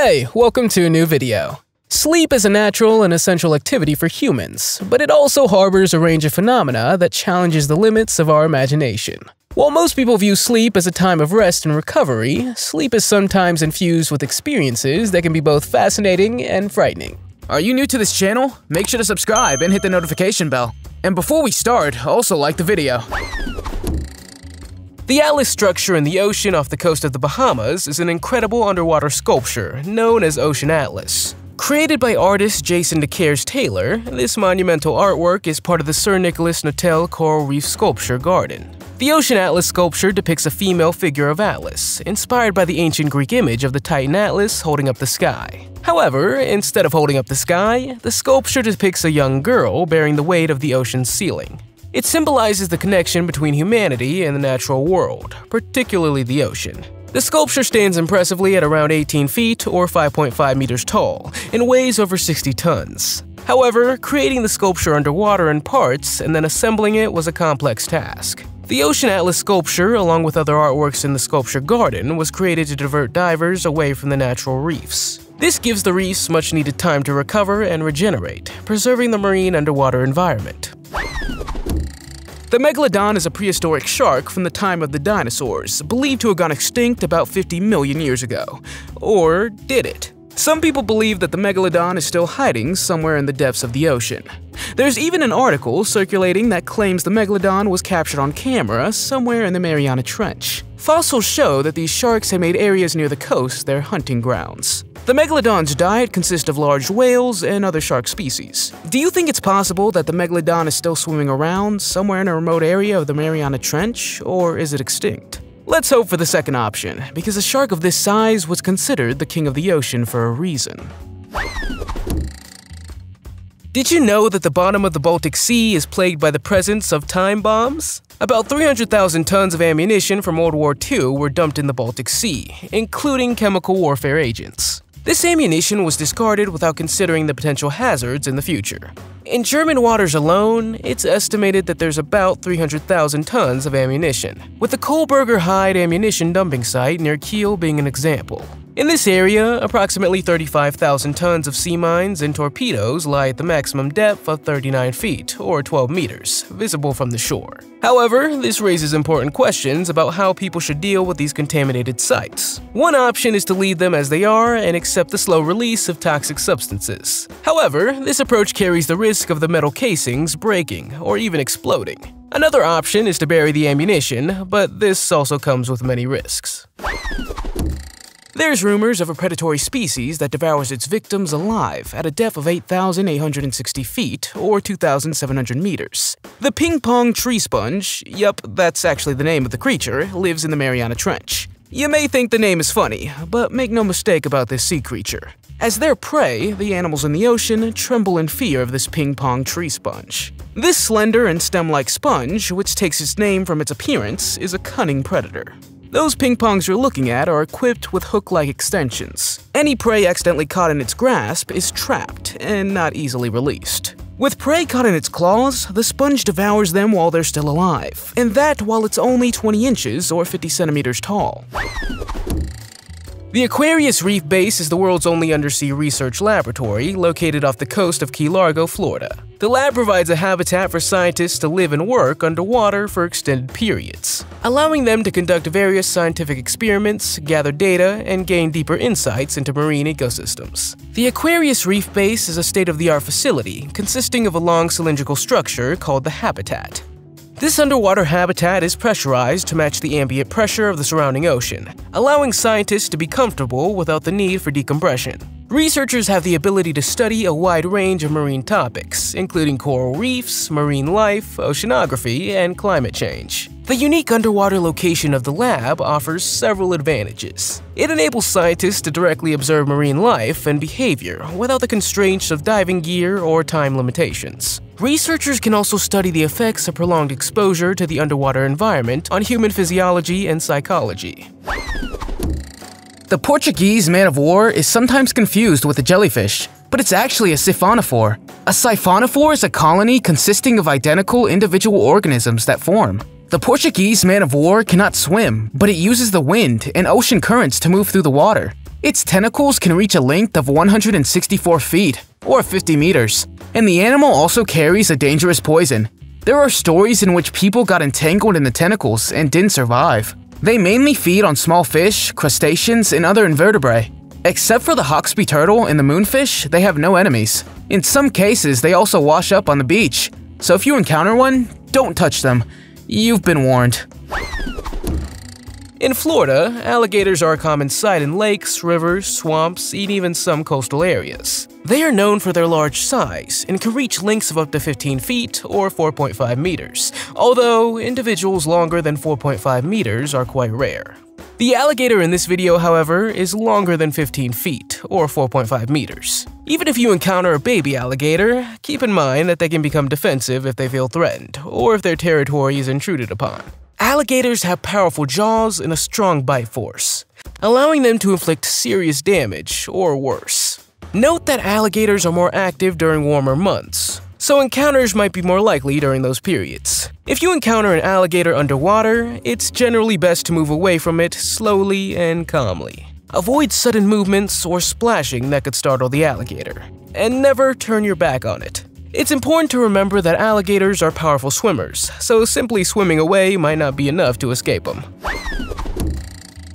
Hey, welcome to a new video. Sleep is a natural and essential activity for humans, but it also harbors a range of phenomena that challenges the limits of our imagination. While most people view sleep as a time of rest and recovery, sleep is sometimes infused with experiences that can be both fascinating and frightening. Are you new to this channel? Make sure to subscribe and hit the notification bell. And before we start, also like the video. The Atlas structure in the ocean off the coast of the Bahamas is an incredible underwater sculpture known as Ocean Atlas. Created by artist Jason DeCaires Taylor, this monumental artwork is part of the Sir Nicholas Notel Coral Reef Sculpture Garden. The Ocean Atlas sculpture depicts a female figure of Atlas, inspired by the ancient Greek image of the Titan Atlas holding up the sky. However, instead of holding up the sky, the sculpture depicts a young girl bearing the weight of the ocean's ceiling. It symbolizes the connection between humanity and the natural world, particularly the ocean. The sculpture stands impressively at around 18 feet or 5.5 meters tall and weighs over 60 tons. However, creating the sculpture underwater in parts and then assembling it was a complex task. The Ocean Atlas sculpture, along with other artworks in the sculpture garden, was created to divert divers away from the natural reefs. This gives the reefs much-needed time to recover and regenerate, preserving the marine underwater environment. The Megalodon is a prehistoric shark from the time of the dinosaurs, believed to have gone extinct about 50 million years ago. Or did it? Some people believe that the Megalodon is still hiding somewhere in the depths of the ocean. There's even an article circulating that claims the Megalodon was captured on camera somewhere in the Mariana Trench. Fossils show that these sharks had made areas near the coast their hunting grounds. The Megalodon's diet consists of large whales and other shark species. Do you think it's possible that the Megalodon is still swimming around somewhere in a remote area of the Mariana Trench, or is it extinct? Let's hope for the second option, because a shark of this size was considered the king of the ocean for a reason. Did you know that the bottom of the Baltic Sea is plagued by the presence of time bombs? About 300,000 tons of ammunition from World War II were dumped in the Baltic Sea, including chemical warfare agents. This ammunition was discarded without considering the potential hazards in the future. In German waters alone, it's estimated that there's about 300,000 tons of ammunition, with the Kohlberger Heide ammunition dumping site near Kiel being an example. In this area, approximately 35,000 tons of sea mines and torpedoes lie at the maximum depth of 39 feet, or 12 meters, visible from the shore. However, this raises important questions about how people should deal with these contaminated sites. One option is to leave them as they are and accept the slow release of toxic substances. However, this approach carries the risk of the metal casings breaking or even exploding. Another option is to bury the ammunition, but this also comes with many risks. There's rumors of a predatory species that devours its victims alive at a depth of 8,860 feet or 2,700 meters. The ping-pong tree sponge, yup, that's actually the name of the creature, lives in the Mariana Trench. You may think the name is funny, but make no mistake about this sea creature. As their prey, the animals in the ocean tremble in fear of this ping-pong tree sponge. This slender and stem-like sponge, which takes its name from its appearance, is a cunning predator. Those ping-pongs you're looking at are equipped with hook-like extensions. Any prey accidentally caught in its grasp is trapped and not easily released. With prey caught in its claws, the sponge devours them while they're still alive, and that while it's only 20 inches or 50 centimeters tall. The Aquarius Reef Base is the world's only undersea research laboratory located off the coast of Key Largo, Florida. The lab provides a habitat for scientists to live and work underwater for extended periods, allowing them to conduct various scientific experiments, gather data, and gain deeper insights into marine ecosystems. The Aquarius Reef Base is a state-of-the-art facility consisting of a long cylindrical structure called the habitat. This underwater habitat is pressurized to match the ambient pressure of the surrounding ocean, allowing scientists to be comfortable without the need for decompression. Researchers have the ability to study a wide range of marine topics, including coral reefs, marine life, oceanography, and climate change. The unique underwater location of the lab offers several advantages. It enables scientists to directly observe marine life and behavior without the constraints of diving gear or time limitations. Researchers can also study the effects of prolonged exposure to the underwater environment on human physiology and psychology. The Portuguese man-of-war is sometimes confused with a jellyfish, but it's actually a siphonophore. A siphonophore is a colony consisting of identical individual organisms that form. The Portuguese man-of-war cannot swim, but it uses the wind and ocean currents to move through the water. Its tentacles can reach a length of 164 feet, or 50 meters, and the animal also carries a dangerous poison. There are stories in which people got entangled in the tentacles and didn't survive. They mainly feed on small fish, crustaceans, and other invertebrates. Except for the hawksby turtle and the moonfish, they have no enemies. In some cases, they also wash up on the beach, so if you encounter one, don't touch them. You've been warned. In Florida, alligators are a common sight in lakes, rivers, swamps, and even some coastal areas. They are known for their large size and can reach lengths of up to 15 feet or 4.5 meters, although individuals longer than 4.5 meters are quite rare. The alligator in this video, however, is longer than 15 feet or 4.5 meters. Even if you encounter a baby alligator, keep in mind that they can become defensive if they feel threatened or if their territory is intruded upon. Alligators have powerful jaws and a strong bite force, allowing them to inflict serious damage or worse. Note that alligators are more active during warmer months, so encounters might be more likely during those periods. If you encounter an alligator underwater, it's generally best to move away from it slowly and calmly. Avoid sudden movements or splashing that could startle the alligator, and never turn your back on it. It's important to remember that alligators are powerful swimmers, so simply swimming away might not be enough to escape them.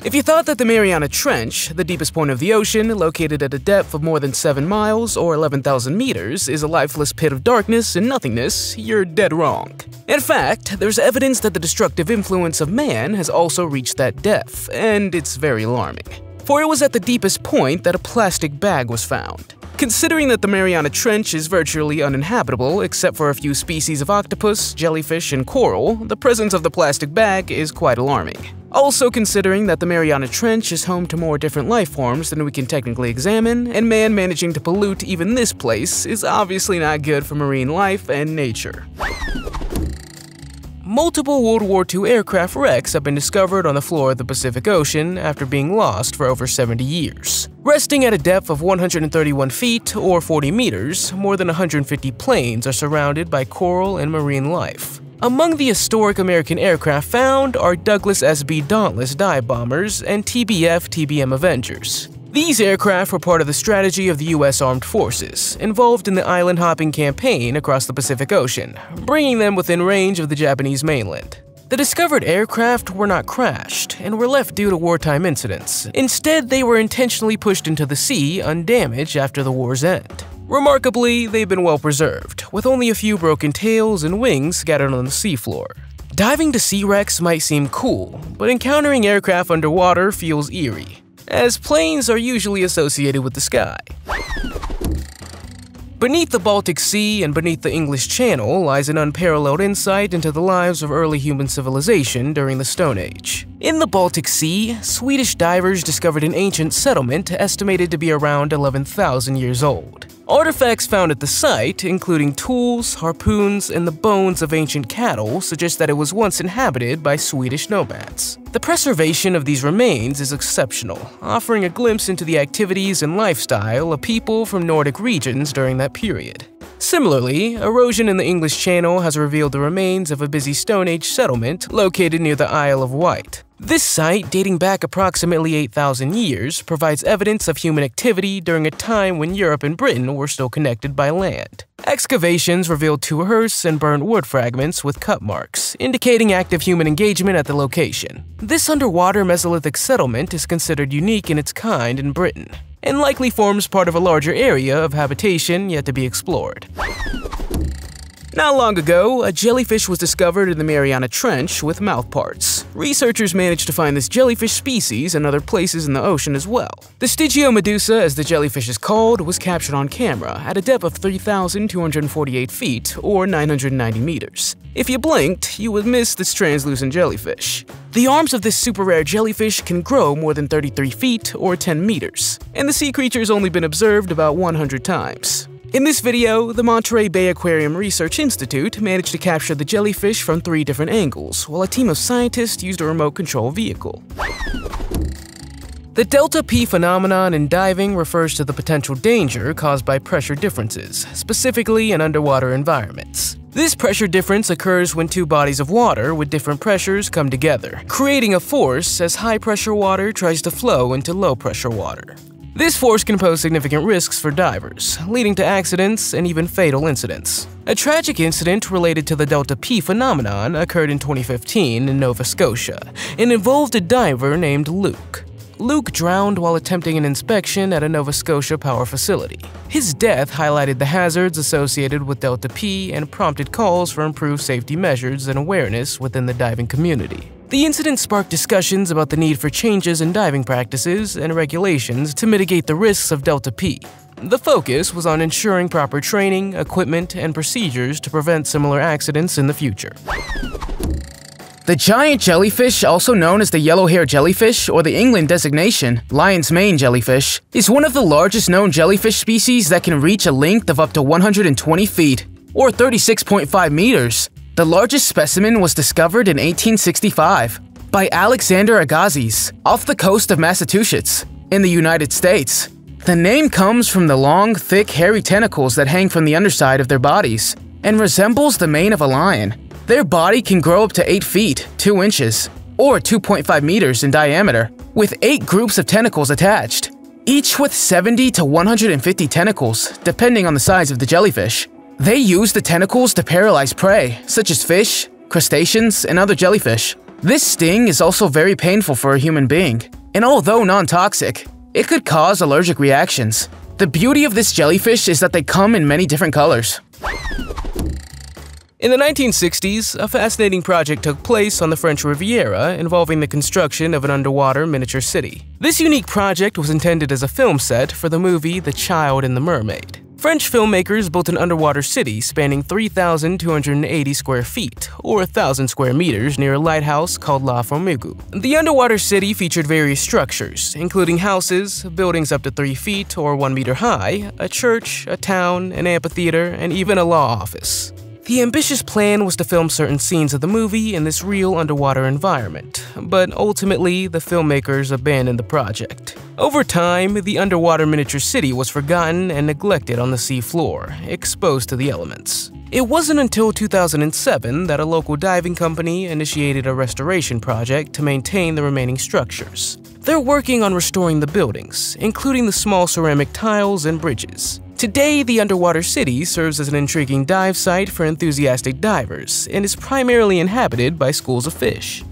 If you thought that the Mariana Trench, the deepest point of the ocean, located at a depth of more than 7 miles or 11,000 meters, is a lifeless pit of darkness and nothingness, you're dead wrong. In fact, there's evidence that the destructive influence of man has also reached that depth, and it's very alarming. For it was at the deepest point that a plastic bag was found. Considering that the Mariana Trench is virtually uninhabitable except for a few species of octopus, jellyfish, and coral, the presence of the plastic bag is quite alarming. Also considering that the Mariana Trench is home to more different life forms than we can technically examine, and man managing to pollute even this place is obviously not good for marine life and nature. Multiple World War II aircraft wrecks have been discovered on the floor of the Pacific Ocean after being lost for over 70 years. Resting at a depth of 131 feet or 40 meters, more than 150 planes are surrounded by coral and marine life. Among the historic American aircraft found are Douglas SB Dauntless dive bombers and TBM Avengers. These aircraft were part of the strategy of the U.S. Armed Forces, involved in the island-hopping campaign across the Pacific Ocean, bringing them within range of the Japanese mainland. The discovered aircraft were not crashed and were left due to wartime incidents. Instead, they were intentionally pushed into the sea undamaged after the war's end. Remarkably, they've been well preserved, with only a few broken tails and wings scattered on the seafloor. Diving to sea wrecks might seem cool, but encountering aircraft underwater feels eerie, as planes are usually associated with the sky. Beneath the Baltic Sea and beneath the English Channel lies an unparalleled insight into the lives of early human civilization during the Stone Age. In the Baltic Sea, Swedish divers discovered an ancient settlement estimated to be around 11,000 years old. Artifacts found at the site, including tools, harpoons, and the bones of ancient cattle, suggest that it was once inhabited by Swedish nomads. The preservation of these remains is exceptional, offering a glimpse into the activities and lifestyle of people from Nordic regions during that period. Similarly, erosion in the English Channel has revealed the remains of a busy Stone Age settlement located near the Isle of Wight. This site, dating back approximately 8,000 years, provides evidence of human activity during a time when Europe and Britain were still connected by land. Excavations revealed 2 hearths and burnt wood fragments with cut marks, indicating active human engagement at the location. This underwater Mesolithic settlement is considered unique in its kind in Britain, and likely forms part of a larger area of habitation yet to be explored. Not long ago, a jellyfish was discovered in the Mariana Trench with mouth parts. Researchers managed to find this jellyfish species in other places in the ocean as well. The Stygiomedusa, as the jellyfish is called, was captured on camera at a depth of 3,248 feet or 990 meters. If you blinked, you would miss this translucent jellyfish. The arms of this super rare jellyfish can grow more than 33 feet or 10 meters, and the sea creature's only been observed about 100 times. In this video, the Monterey Bay Aquarium Research Institute managed to capture the jellyfish from 3 different angles, while a team of scientists used a remote control vehicle. The delta P phenomenon in diving refers to the potential danger caused by pressure differences, specifically in underwater environments. This pressure difference occurs when two bodies of water with different pressures come together, creating a force as high-pressure water tries to flow into low-pressure water. This force can pose significant risks for divers, leading to accidents and even fatal incidents. A tragic incident related to the Delta P phenomenon occurred in 2015 in Nova Scotia and involved a diver named Luke. Luke drowned while attempting an inspection at a Nova Scotia power facility. His death highlighted the hazards associated with Delta P and prompted calls for improved safety measures and awareness within the diving community. The incident sparked discussions about the need for changes in diving practices and regulations to mitigate the risks of Delta P. The focus was on ensuring proper training, equipment, and procedures to prevent similar accidents in the future. The giant jellyfish, also known as the yellow-haired jellyfish or the England designation, lion's mane jellyfish, is one of the largest known jellyfish species that can reach a length of up to 120 feet, or 36.5 meters. The largest specimen was discovered in 1865 by Alexander Agassiz off the coast of Massachusetts, in the United States. The name comes from the long, thick, hairy tentacles that hang from the underside of their bodies and resembles the mane of a lion. Their body can grow up to 8 feet, 2 inches, or 2.5 meters in diameter, with 8 groups of tentacles attached, each with 70 to 150 tentacles, depending on the size of the jellyfish. They use the tentacles to paralyze prey, such as fish, crustaceans, and other jellyfish. This sting is also very painful for a human being, and although non-toxic, it could cause allergic reactions. The beauty of this jellyfish is that they come in many different colors. In the 1960s, a fascinating project took place on the French Riviera involving the construction of an underwater miniature city. This unique project was intended as a film set for the movie The Child and the Mermaid. French filmmakers built an underwater city spanning 3,280 square feet, or 1,000 square meters, near a lighthouse called La Formigue. The underwater city featured various structures, including houses, buildings up to 3 feet or 1 meter high, a church, a town, an amphitheater, and even a law office. The ambitious plan was to film certain scenes of the movie in this real underwater environment, but ultimately the filmmakers abandoned the project. Over time, the underwater miniature city was forgotten and neglected on the sea floor, exposed to the elements. It wasn't until 2007 that a local diving company initiated a restoration project to maintain the remaining structures. They're working on restoring the buildings, including the small ceramic tiles and bridges. Today, the underwater city serves as an intriguing dive site for enthusiastic divers and is primarily inhabited by schools of fish.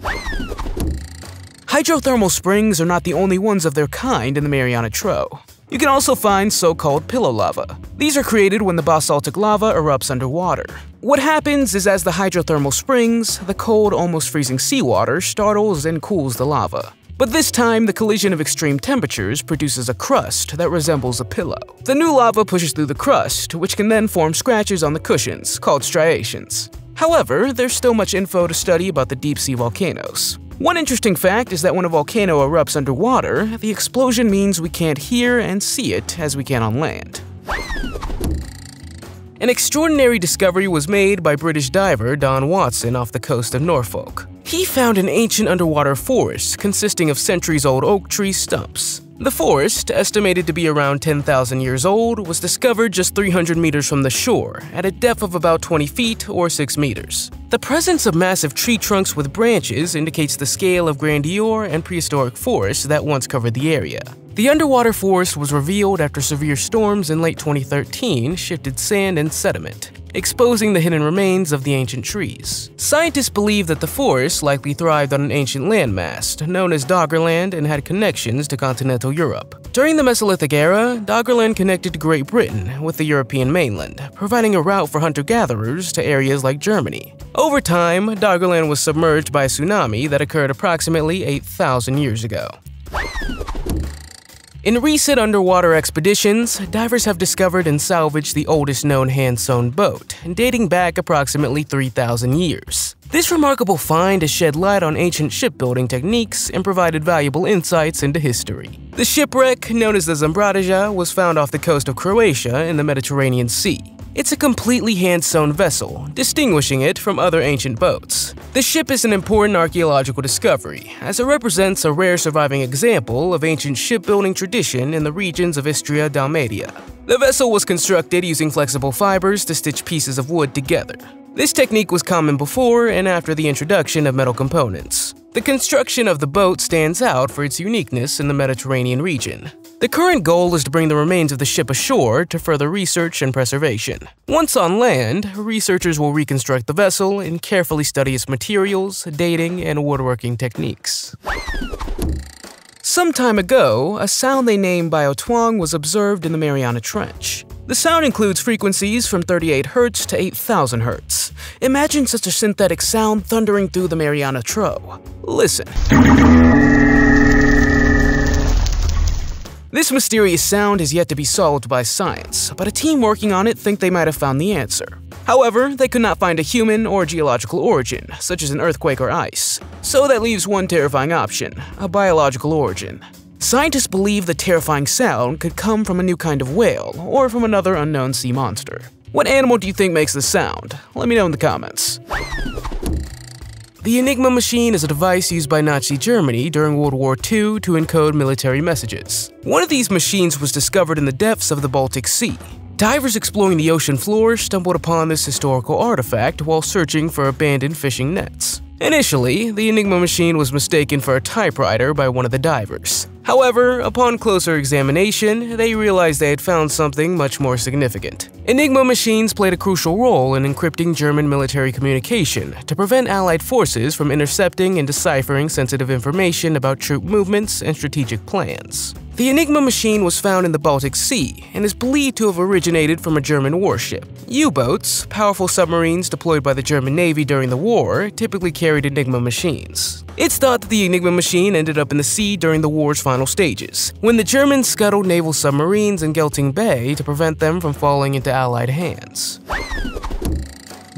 Hydrothermal springs are not the only ones of their kind in the Mariana Trench. You can also find so-called pillow lava. These are created when the basaltic lava erupts underwater. What happens is as the hydrothermal springs, the cold, almost freezing seawater startles and cools the lava. But this time, the collision of extreme temperatures produces a crust that resembles a pillow. The new lava pushes through the crust, which can then form scratches on the cushions, called striations. However, there's still much info to study about the deep-sea volcanoes. One interesting fact is that when a volcano erupts underwater, the explosion means we can't hear and see it as we can on land. An extraordinary discovery was made by British diver Don Watson off the coast of Norfolk. He found an ancient underwater forest consisting of centuries-old oak tree stumps. The forest, estimated to be around 10,000 years old, was discovered just 300 meters from the shore, at a depth of about 20 feet or 6 meters. The presence of massive tree trunks with branches indicates the scale of grandeur and prehistoric forests that once covered the area. The underwater forest was revealed after severe storms in late 2013 shifted sand and sediment, exposing the hidden remains of the ancient trees. Scientists believe that the forest likely thrived on an ancient landmass known as Doggerland and had connections to continental Europe. During the Mesolithic era, Doggerland connected to Great Britain with the European mainland, providing a route for hunter-gatherers to areas like Germany. Over time, Doggerland was submerged by a tsunami that occurred approximately 8,000 years ago. In recent underwater expeditions, divers have discovered and salvaged the oldest known hand-sewn boat, dating back approximately 3,000 years. This remarkable find has shed light on ancient shipbuilding techniques and provided valuable insights into history. The shipwreck, known as the Zambradija, was found off the coast of Croatia in the Mediterranean Sea. It's a completely hand-sewn vessel, distinguishing it from other ancient boats. The ship is an important archaeological discovery, as it represents a rare surviving example of ancient shipbuilding tradition in the regions of Istria, Dalmatia. The vessel was constructed using flexible fibers to stitch pieces of wood together. This technique was common before and after the introduction of metal components. The construction of the boat stands out for its uniqueness in the Mediterranean region. The current goal is to bring the remains of the ship ashore to further research and preservation. Once on land, researchers will reconstruct the vessel and carefully study its materials, dating, and woodworking techniques. Some time ago, a sound they named biotwang was observed in the Mariana Trench. The sound includes frequencies from 38 Hz to 8,000 Hz. Imagine such a synthetic sound thundering through the Mariana Trench. Listen. This mysterious sound is yet to be solved by science, but a team working on it think they might have found the answer. However, they could not find a human or geological origin, such as an earthquake or ice. So that leaves one terrifying option, a biological origin. Scientists believe the terrifying sound could come from a new kind of whale or from another unknown sea monster. What animal do you think makes the sound? Let me know in the comments. The Enigma machine is a device used by Nazi Germany during World War II to encode military messages. One of these machines was discovered in the depths of the Baltic Sea. Divers exploring the ocean floor stumbled upon this historical artifact while searching for abandoned fishing nets. Initially, the Enigma machine was mistaken for a typewriter by one of the divers. However, upon closer examination, they realized they had found something much more significant. Enigma machines played a crucial role in encrypting German military communication to prevent Allied forces from intercepting and deciphering sensitive information about troop movements and strategic plans. The Enigma machine was found in the Baltic Sea and is believed to have originated from a German warship. U-boats, powerful submarines deployed by the German Navy during the war, typically carried Enigma machines. It's thought that the Enigma machine ended up in the sea during the war's final stages, when the Germans scuttled naval submarines in Gelting Bay to prevent them from falling into Allied hands.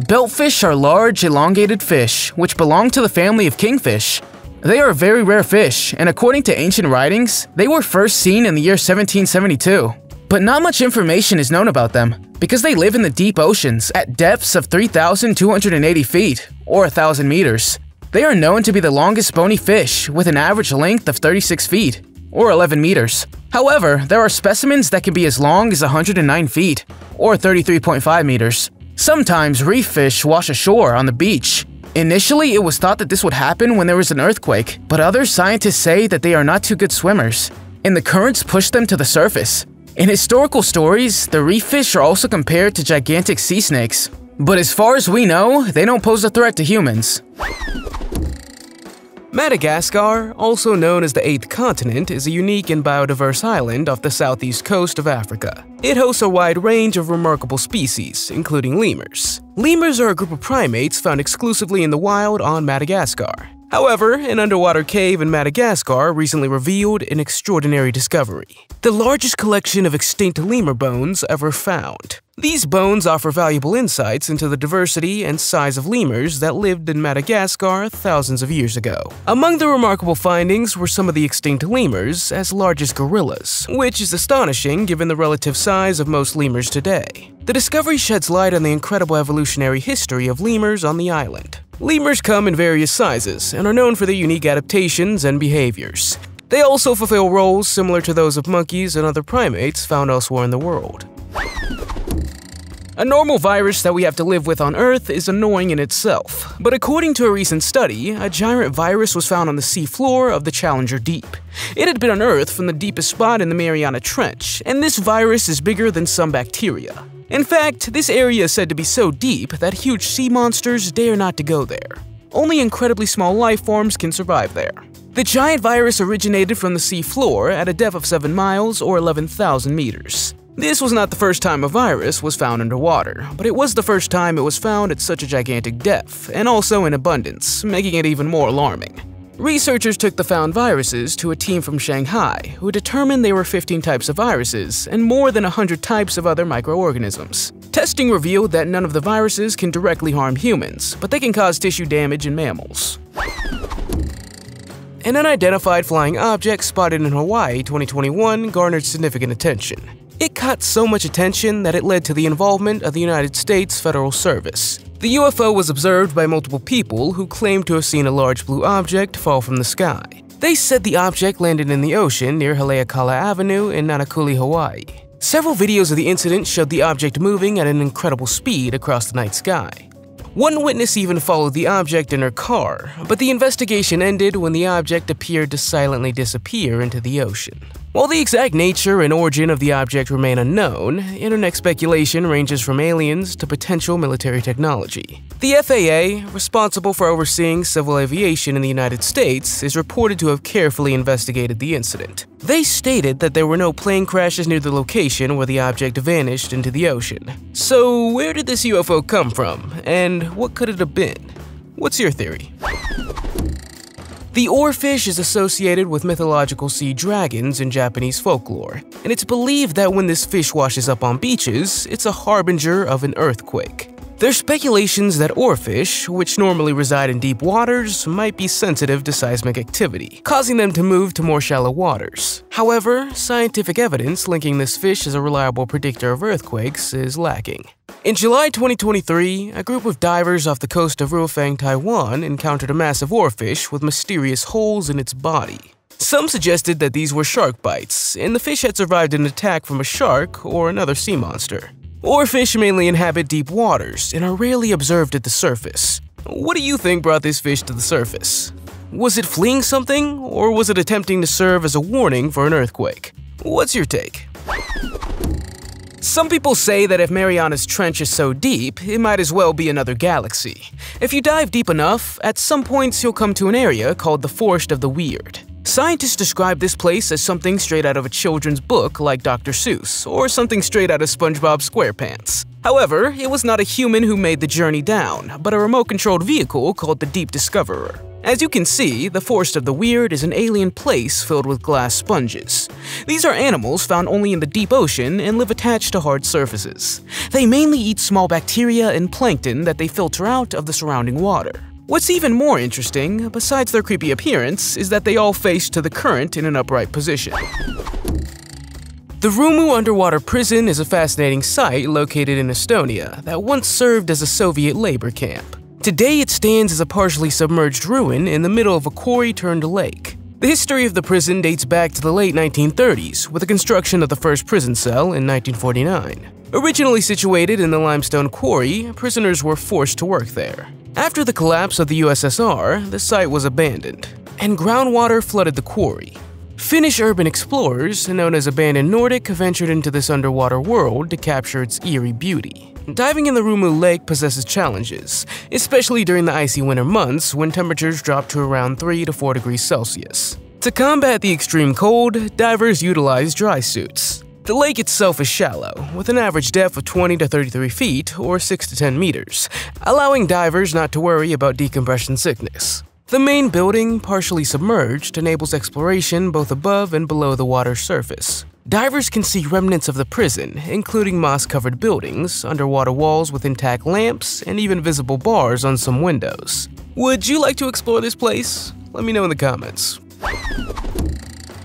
Beltfish are large, elongated fish, which belong to the family of kingfish. They are a very rare fish, and according to ancient writings, they were first seen in the year 1772. But not much information is known about them, because they live in the deep oceans at depths of 3,280 feet, or 1,000 meters. They are known to be the longest bony fish, with an average length of 36 feet, or 11 meters. However, there are specimens that can be as long as 109 feet, or 33.5 meters. Sometimes reef fish wash ashore on the beach. Initially, it was thought that this would happen when there was an earthquake, but other scientists say that they are not too good swimmers, and the currents push them to the surface. In historical stories, the reef fish are also compared to gigantic sea snakes, but as far as we know, they don't pose a threat to humans. Madagascar, also known as the Eighth Continent, is a unique and biodiverse island off the southeast coast of Africa. It hosts a wide range of remarkable species, including lemurs. Lemurs are a group of primates found exclusively in the wild on Madagascar. However, an underwater cave in Madagascar recently revealed an extraordinary discovery: the largest collection of extinct lemur bones ever found. These bones offer valuable insights into the diversity and size of lemurs that lived in Madagascar thousands of years ago. Among the remarkable findings were some of the extinct lemurs as large as gorillas, which is astonishing given the relative size of most lemurs today. The discovery sheds light on the incredible evolutionary history of lemurs on the island. Lemurs come in various sizes and are known for their unique adaptations and behaviors. They also fulfill roles similar to those of monkeys and other primates found elsewhere in the world. A normal virus that we have to live with on Earth is annoying in itself, but according to a recent study, a giant virus was found on the seafloor of the Challenger Deep. It had been unearthed from the deepest spot in the Mariana Trench, and this virus is bigger than some bacteria. In fact, this area is said to be so deep that huge sea monsters dare not to go there. Only incredibly small life forms can survive there. The giant virus originated from the seafloor at a depth of 7 miles or 11,000 meters. This was not the first time a virus was found underwater, but it was the first time it was found at such a gigantic depth, and also in abundance, making it even more alarming. Researchers took the found viruses to a team from Shanghai, who determined there were 15 types of viruses and more than 100 types of other microorganisms. Testing revealed that none of the viruses can directly harm humans, but they can cause tissue damage in mammals. An unidentified flying object spotted in Hawaii 2021 garnered significant attention. It caught so much attention that it led to the involvement of the United States Federal Service. The UFO was observed by multiple people who claimed to have seen a large blue object fall from the sky. They said the object landed in the ocean near Haleakala Avenue in Nanakuli, Hawaii. Several videos of the incident showed the object moving at an incredible speed across the night sky. One witness even followed the object in her car, but the investigation ended when the object appeared to silently disappear into the ocean. While the exact nature and origin of the object remain unknown, internet speculation ranges from aliens to potential military technology. The FAA, responsible for overseeing civil aviation in the United States, is reported to have carefully investigated the incident. They stated that there were no plane crashes near the location where the object vanished into the ocean. So where did this UFO come from, and what could it have been? What's your theory? The oarfish is associated with mythological sea dragons in Japanese folklore, and it's believed that when this fish washes up on beaches, it's a harbinger of an earthquake. There's speculations that oarfish, which normally reside in deep waters, might be sensitive to seismic activity, causing them to move to more shallow waters. However, scientific evidence linking this fish as a reliable predictor of earthquakes is lacking. In July 2023, a group of divers off the coast of Ruofang, Taiwan encountered a massive oarfish with mysterious holes in its body. Some suggested that these were shark bites, and the fish had survived an attack from a shark or another sea monster. Oarfish mainly inhabit deep waters and are rarely observed at the surface. What do you think brought this fish to the surface? Was it fleeing something, or was it attempting to serve as a warning for an earthquake? What's your take? Some people say that if Mariana's Trench is so deep, it might as well be another galaxy. If you dive deep enough, at some points you'll come to an area called the Forest of the Weird. Scientists describe this place as something straight out of a children's book like Dr. Seuss, or something straight out of SpongeBob SquarePants. However, it was not a human who made the journey down, but a remote-controlled vehicle called the Deep Discoverer. As you can see, the Forest of the Weird is an alien place filled with glass sponges. These are animals found only in the deep ocean and live attached to hard surfaces. They mainly eat small bacteria and plankton that they filter out of the surrounding water. What's even more interesting, besides their creepy appearance, is that they all face to the current in an upright position. The Rumu underwater prison is a fascinating site located in Estonia that once served as a Soviet labor camp. Today it stands as a partially submerged ruin in the middle of a quarry-turned-lake. The history of the prison dates back to the late 1930s, with the construction of the first prison cell in 1949. Originally situated in the limestone quarry, prisoners were forced to work there. After the collapse of the USSR, the site was abandoned, and groundwater flooded the quarry. Finnish urban explorers, known as Abandoned Nordic, ventured into this underwater world to capture its eerie beauty. Diving in the Rumu Lake possesses challenges, especially during the icy winter months when temperatures drop to around 3 to 4 degrees Celsius. To combat the extreme cold, divers utilize dry suits. The lake itself is shallow, with an average depth of 20 to 33 feet or 6 to 10 meters, allowing divers not to worry about decompression sickness. The main building, partially submerged, enables exploration both above and below the water's surface. Divers can see remnants of the prison, including moss-covered buildings, underwater walls with intact lamps, and even visible bars on some windows. Would you like to explore this place? Let me know in the comments.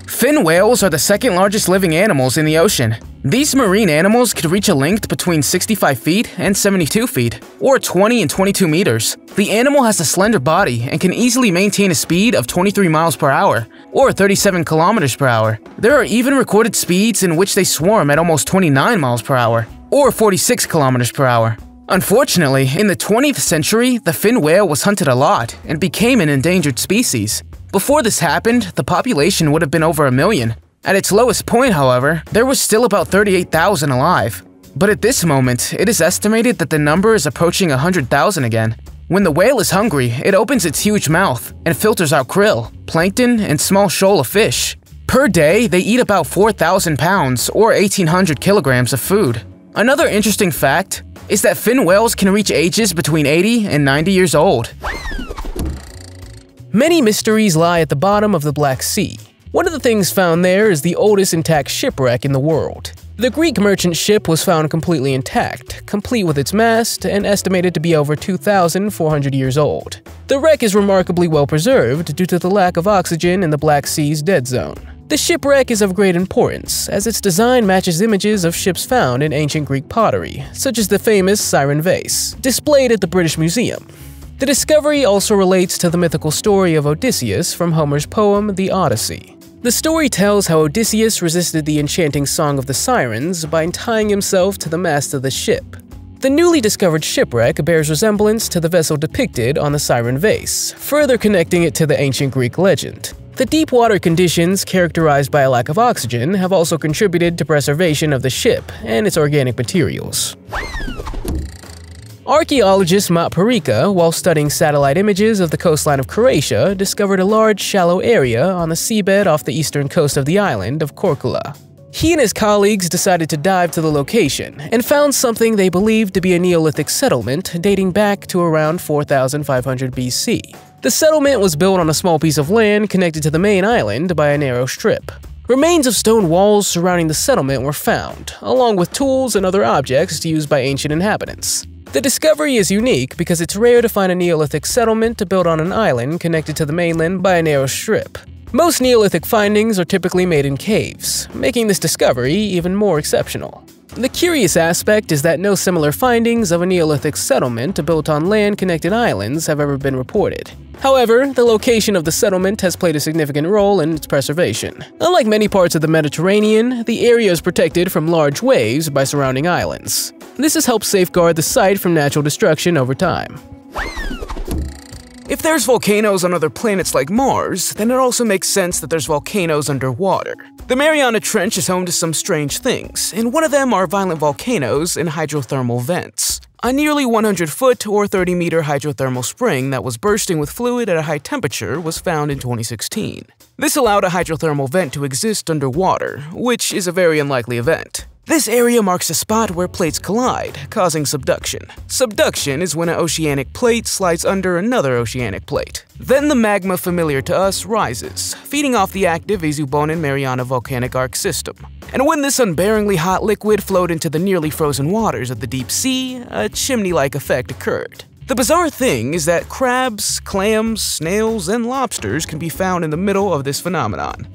Fin whales are the second largest living animals in the ocean. These marine animals could reach a length between 65 feet and 72 feet, or 20 and 22 meters. The animal has a slender body and can easily maintain a speed of 23 miles per hour, or 37 kilometers per hour. There are even recorded speeds in which they swarm at almost 29 miles per hour, or 46 kilometers per hour. Unfortunately, in the 20th century, the fin whale was hunted a lot and became an endangered species. Before this happened, the population would have been over 1 million. At its lowest point, however, there was still about 38,000 alive. But at this moment, it is estimated that the number is approaching 100,000 again. When the whale is hungry, it opens its huge mouth and filters out krill, plankton, and small shoal of fish. Per day, they eat about 4,000 pounds or 1,800 kilograms of food. Another interesting fact is that fin whales can reach ages between 80 and 90 years old. Many mysteries lie at the bottom of the Black Sea. One of the things found there is the oldest intact shipwreck in the world. The Greek merchant ship was found completely intact, complete with its mast, and estimated to be over 2,400 years old. The wreck is remarkably well preserved due to the lack of oxygen in the Black Sea's dead zone. The shipwreck is of great importance, as its design matches images of ships found in ancient Greek pottery, such as the famous Siren Vase, displayed at the British Museum. The discovery also relates to the mythical story of Odysseus from Homer's poem The Odyssey. The story tells how Odysseus resisted the enchanting song of the sirens by tying himself to the mast of the ship. The newly discovered shipwreck bears resemblance to the vessel depicted on the Siren Vase, further connecting it to the ancient Greek legend. The deep water conditions, characterized by a lack of oxygen, have also contributed to preservation of the ship and its organic materials. Archaeologist Mat Parika, while studying satellite images of the coastline of Croatia, discovered a large, shallow area on the seabed off the eastern coast of the island of Korčula. He and his colleagues decided to dive to the location and found something they believed to be a Neolithic settlement dating back to around 4500 BC. The settlement was built on a small piece of land connected to the main island by a narrow strip. Remains of stone walls surrounding the settlement were found, along with tools and other objects used by ancient inhabitants. The discovery is unique because it's rare to find a Neolithic settlement built on an island connected to the mainland by a narrow strip. Most Neolithic findings are typically made in caves, making this discovery even more exceptional. The curious aspect is that no similar findings of a Neolithic settlement built on land-connected islands have ever been reported. However, the location of the settlement has played a significant role in its preservation. Unlike many parts of the Mediterranean, the area is protected from large waves by surrounding islands. This has helped safeguard the site from natural destruction over time. If there's volcanoes on other planets like Mars, then it also makes sense that there's volcanoes underwater. The Mariana Trench is home to some strange things, and one of them are violent volcanoes and hydrothermal vents. A nearly 100-foot or 30-meter hydrothermal spring that was bursting with fluid at a high temperature was found in 2016. This allowed a hydrothermal vent to exist underwater, which is a very unlikely event. This area marks a spot where plates collide, causing subduction. Subduction is when an oceanic plate slides under another oceanic plate. Then the magma familiar to us rises, feeding off the active Izubonin-Mariana volcanic arc system. And when this unbearingly hot liquid flowed into the nearly frozen waters of the deep sea, a chimney-like effect occurred. The bizarre thing is that crabs, clams, snails, and lobsters can be found in the middle of this phenomenon.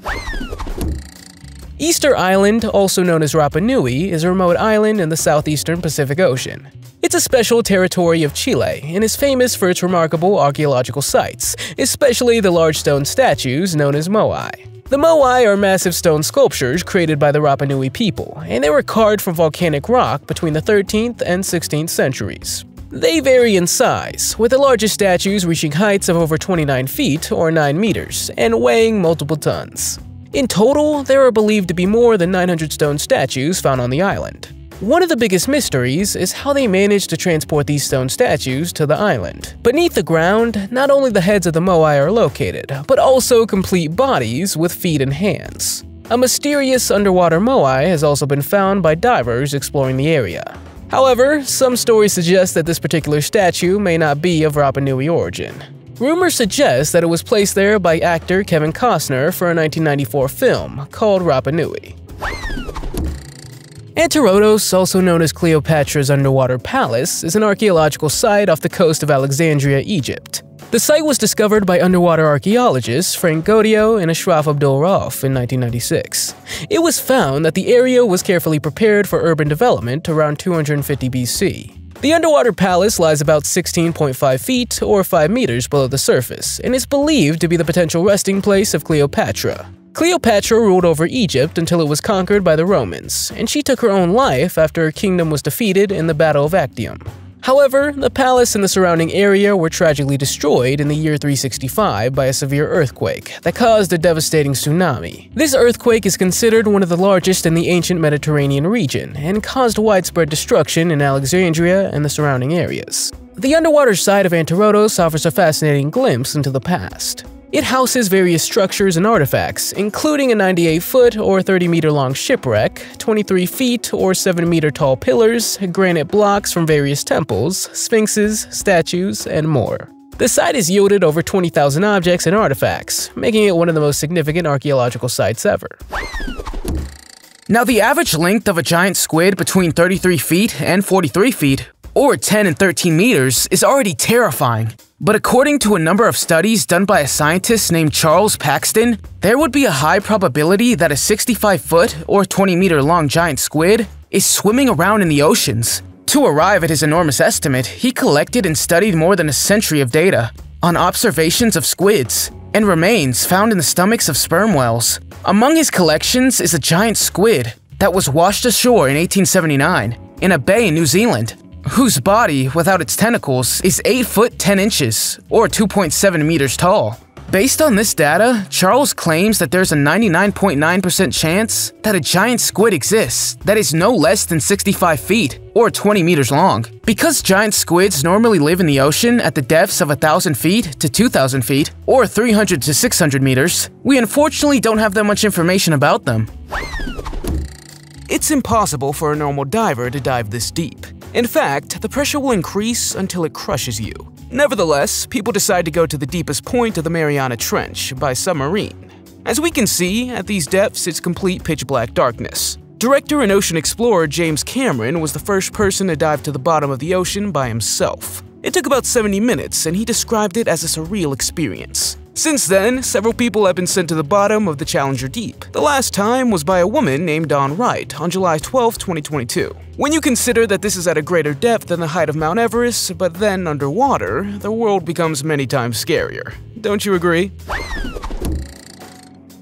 Easter Island, also known as Rapa Nui, is a remote island in the southeastern Pacific Ocean. It's a special territory of Chile and is famous for its remarkable archaeological sites, especially the large stone statues known as moai. The moai are massive stone sculptures created by the Rapa Nui people, and they were carved from volcanic rock between the 13th and 16th centuries. They vary in size, with the largest statues reaching heights of over 29 feet or 9 meters and weighing multiple tons. In total, there are believed to be more than 900 stone statues found on the island. One of the biggest mysteries is how they managed to transport these stone statues to the island. Beneath the ground, not only the heads of the moai are located, but also complete bodies with feet and hands. A mysterious underwater moai has also been found by divers exploring the area. However, some stories suggest that this particular statue may not be of Rapa Nui origin. Rumors suggest that it was placed there by actor Kevin Costner for a 1994 film called Rapa Nui. Antirotos, also known as Cleopatra's Underwater Palace, is an archaeological site off the coast of Alexandria, Egypt. The site was discovered by underwater archaeologists Frank Godio and Ashraf Abdul Rauf in 1996. It was found that the area was carefully prepared for urban development around 250 BC. The underwater palace lies about 16.5 feet or 5 meters below the surface and is believed to be the potential resting place of Cleopatra. Cleopatra ruled over Egypt until it was conquered by the Romans, and she took her own life after her kingdom was defeated in the Battle of Actium. However, the palace and the surrounding area were tragically destroyed in the year 365 by a severe earthquake that caused a devastating tsunami. This earthquake is considered one of the largest in the ancient Mediterranean region and caused widespread destruction in Alexandria and the surrounding areas. The underwater site of Antirotos offers a fascinating glimpse into the past. It houses various structures and artifacts, including a 98-foot or 30-meter-long shipwreck, 23 feet or 7-meter tall pillars, granite blocks from various temples, sphinxes, statues, and more. The site has yielded over 20,000 objects and artifacts, making it one of the most significant archaeological sites ever. Now, the average length of a giant squid between 33 feet and 43 feet, or 10 and 13 meters, is already terrifying. But according to a number of studies done by a scientist named Charles Paxton, there would be a high probability that a 65-foot or 20-meter long giant squid is swimming around in the oceans. To arrive at his enormous estimate, he collected and studied more than a century of data on observations of squids and remains found in the stomachs of sperm whales. Among his collections is a giant squid that was washed ashore in 1879 in a bay in New Zealand, whose body, without its tentacles, is 8 foot 10 inches, or 2.7 meters tall. Based on this data, Charles claims that there's a 99.9% chance that a giant squid exists that is no less than 65 feet, or 20 meters long. Because giant squids normally live in the ocean at the depths of 1,000 feet to 2,000 feet, or 300 to 600 meters, we unfortunately don't have that much information about them. It's impossible for a normal diver to dive this deep. In fact, the pressure will increase until it crushes you. Nevertheless, people decide to go to the deepest point of the Mariana Trench by submarine. As we can see, at these depths it's complete pitch-black darkness. Director and ocean explorer James Cameron was the first person to dive to the bottom of the ocean by himself. It took about 70 minutes, and he described it as a surreal experience. Since then, several people have been sent to the bottom of the Challenger Deep. The last time was by a woman named Dawn Wright on July 12, 2022. When you consider that this is at a greater depth than the height of Mount Everest, but then underwater, the world becomes many times scarier. Don't you agree?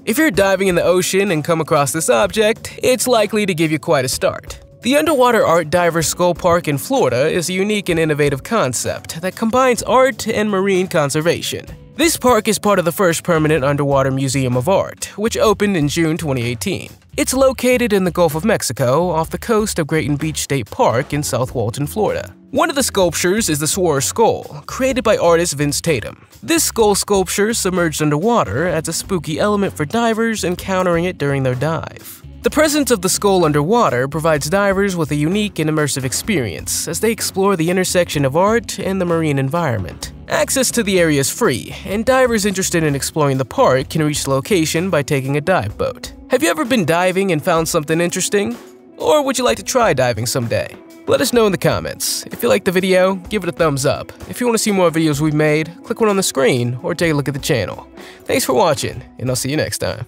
If you're diving in the ocean and come across this object, it's likely to give you quite a start. The Underwater Art Diver Skull Park in Florida is a unique and innovative concept that combines art and marine conservation. This park is part of the first permanent underwater museum of art, which opened in June 2018. It's located in the Gulf of Mexico off the coast of Grayton Beach State Park in South Walton, Florida. One of the sculptures is the Swarer Skull, created by artist Vince Tatum. This skull sculpture submerged underwater adds a spooky element for divers encountering it during their dive. The presence of the skull underwater provides divers with a unique and immersive experience as they explore the intersection of art and the marine environment. Access to the area is free, and divers interested in exploring the park can reach the location by taking a dive boat. Have you ever been diving and found something interesting? Or would you like to try diving someday? Let us know in the comments. If you liked the video, give it a thumbs up. If you want to see more videos we've made, click one on the screen or take a look at the channel. Thanks for watching, and I'll see you next time.